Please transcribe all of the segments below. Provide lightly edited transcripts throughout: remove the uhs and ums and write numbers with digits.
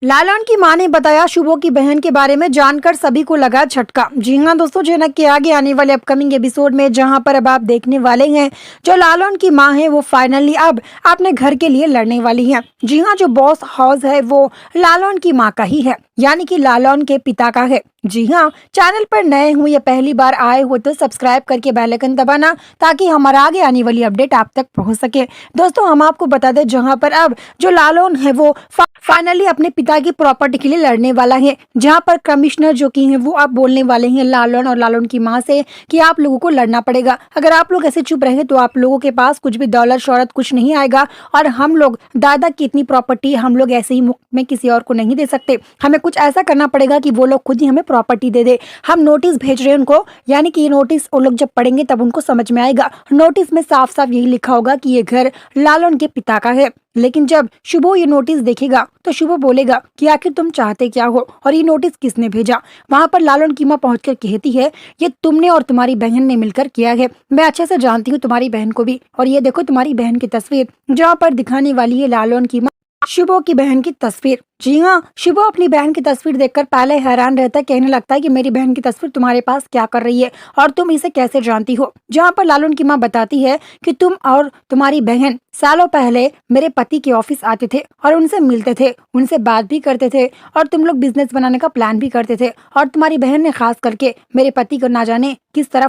लालन की मां ने बताया शुभो की बहन के बारे में जानकर सभी को लगा झटका। जी हाँ दोस्तों, जनक के आगे आने वाले अपकमिंग एपिसोड में जहां पर अब आप देखने वाले हैं जो लालन की मां है वो फाइनली अब अपने घर के लिए लड़ने वाली है। जी हाँ, जो बॉस हाउस है वो लालन की मां का ही है, यानी कि लालन के पिता का है। जी हाँ, चैनल पर नए हुए या पहली बार आए हो तो सब्सक्राइब करके बेल आइकन दबाना ताकि हमारा आगे आने वाली अपडेट आप तक पहुंच सके। दोस्तों हम आपको बता दें जहां पर अब जो लालन है वो फाइनली अपने पिता की प्रॉपर्टी के लिए लड़ने वाला है, जहां पर कमिश्नर जो की है वो अब बोलने वाले हैं लालन और लालन की मां से कि आप लोगों को लड़ना पड़ेगा। अगर आप लोग ऐसे चुप रहेंगे तो आप लोगों के पास कुछ भी दौलत शौहरत कुछ नहीं आएगा और हम लोग दादा की इतनी प्रॉपर्टी हम लोग ऐसे ही मुफ्त में किसी और को नहीं दे सकते। हमें कुछ ऐसा करना पड़ेगा कि वो लोग खुद ही हमें प्रॉपर्टी दे दे। हम नोटिस भेज रहे हैं उनको, यानी कि ये नोटिस वो लोग जब पढ़ेंगे तब उनको समझ में आएगा। नोटिस में साफ साफ यही लिखा होगा कि ये घर लालन के पिता का है। लेकिन जब शुभो ये नोटिस देखेगा तो शुभो बोलेगा कि आखिर तुम चाहते क्या हो और ये नोटिस किसने भेजा। वहां पर लालन की मां पहुंचकर कहती है ये तुमने और तुम्हारी बहन ने मिलकर किया है। मैं अच्छे से जानती हूँ तुम्हारी बहन को भी, और ये देखो तुम्हारी बहन की तस्वीर जहाँ पर दिखाने वाली है लालन की मां शुभो की बहन की तस्वीर। जी हाँ, शुभो अपनी बहन की तस्वीर देखकर पहले हैरान रहता है, कहने लगता है कि मेरी बहन की तस्वीर तुम्हारे पास क्या कर रही है और तुम इसे कैसे जानती हो। जहाँ पर लालन की मां बताती है कि तुम और तुम्हारी बहन सालों पहले मेरे पति के ऑफिस आते थे और उनसे मिलते थे, उनसे बात भी करते थे और तुम लोग बिजनेस बनाने का प्लान भी करते थे। और तुम्हारी बहन ने खास करके मेरे पति को ना जाने किस तरह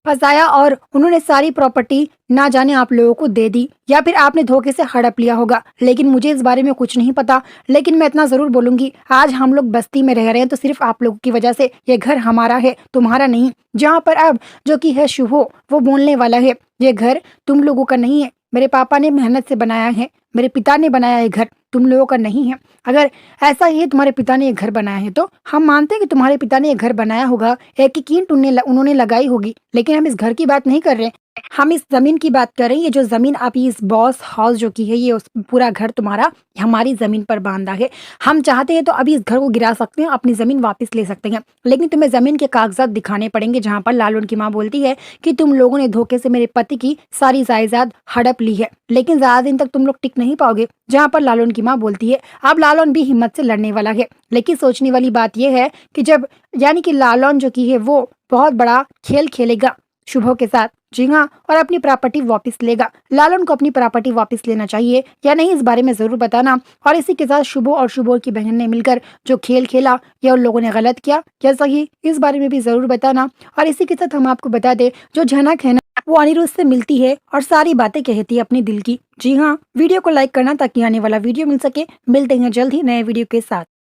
फंसाया और उन्होंने सारी प्रॉपर्टी ना जाने आप लोगों को दे दी, या फिर आपने धोखे से हड़प लिया होगा। लेकिन मुझे इस बारे में कुछ नहीं पता। लेकिन मैं इतना जरूर बोलूंगी, आज हम लोग बस्ती में रह रहे हैं तो सिर्फ आप लोगों की वजह से। ये घर हमारा है, तुम्हारा नहीं। जहाँ पर अब जो की है शुभो वो बोलने वाला है ये घर तुम लोगों का नहीं है, मेरे पापा ने मेहनत से बनाया है, मेरे पिता ने बनाया है घर, तुम लोगों का नहीं है। अगर ऐसा ही है तुम्हारे पिता ने ये घर बनाया है तो हम मानते हैं कि तुम्हारे पिता ने ये घर बनाया होगा, एक एक ईंट उन्होंने लगाई होगी। लेकिन हम इस घर की बात नहीं कर रहे, हम इस जमीन की बात कर रहे हैं। ये जो जमीन आप इस बॉस हाउस जो की है ये पूरा घर तुम्हारा हमारी जमीन पर बांधा है। हम चाहते हैं तो अभी इस घर को गिरा सकते हैं, अपनी जमीन वापस ले सकते हैं, लेकिन तुम्हें जमीन के कागजात दिखाने पड़ेंगे। जहाँ पर लालन की मां बोलती है कि तुम लोगों ने धोखे से मेरे पति की सारी जायदाद हड़प ली है, लेकिन ज्यादा दिन तक तुम लोग टिक नहीं पाओगे। जहाँ पर लालन की मां बोलती है अब लालन भी हिम्मत से लड़ने वाला है। लेकिन सोचने वाली बात यह है कि जब यानी कि लालन जो की है वो बहुत बड़ा खेल खेलेगा शुभो के साथ। जी हाँ, और अपनी प्रॉपर्टी वापस लेगा। लालन को अपनी प्रॉपर्टी वापस लेना चाहिए या नहीं इस बारे में जरूर बताना। और इसी के साथ शुभो और शुभो की बहन ने मिलकर जो खेल खेला या उन लोगों ने गलत किया या सही, इस बारे में भी जरूर बताना। और इसी के साथ हम आपको बता दें जो झनक है ना वो अनिरुद्ध से मिलती है और सारी बातें कहती है अपने दिल की। जी हाँ, वीडियो को लाइक करना ताकि आने वाला वीडियो मिल सके। मिलते हैं जल्द ही नए वीडियो के साथ।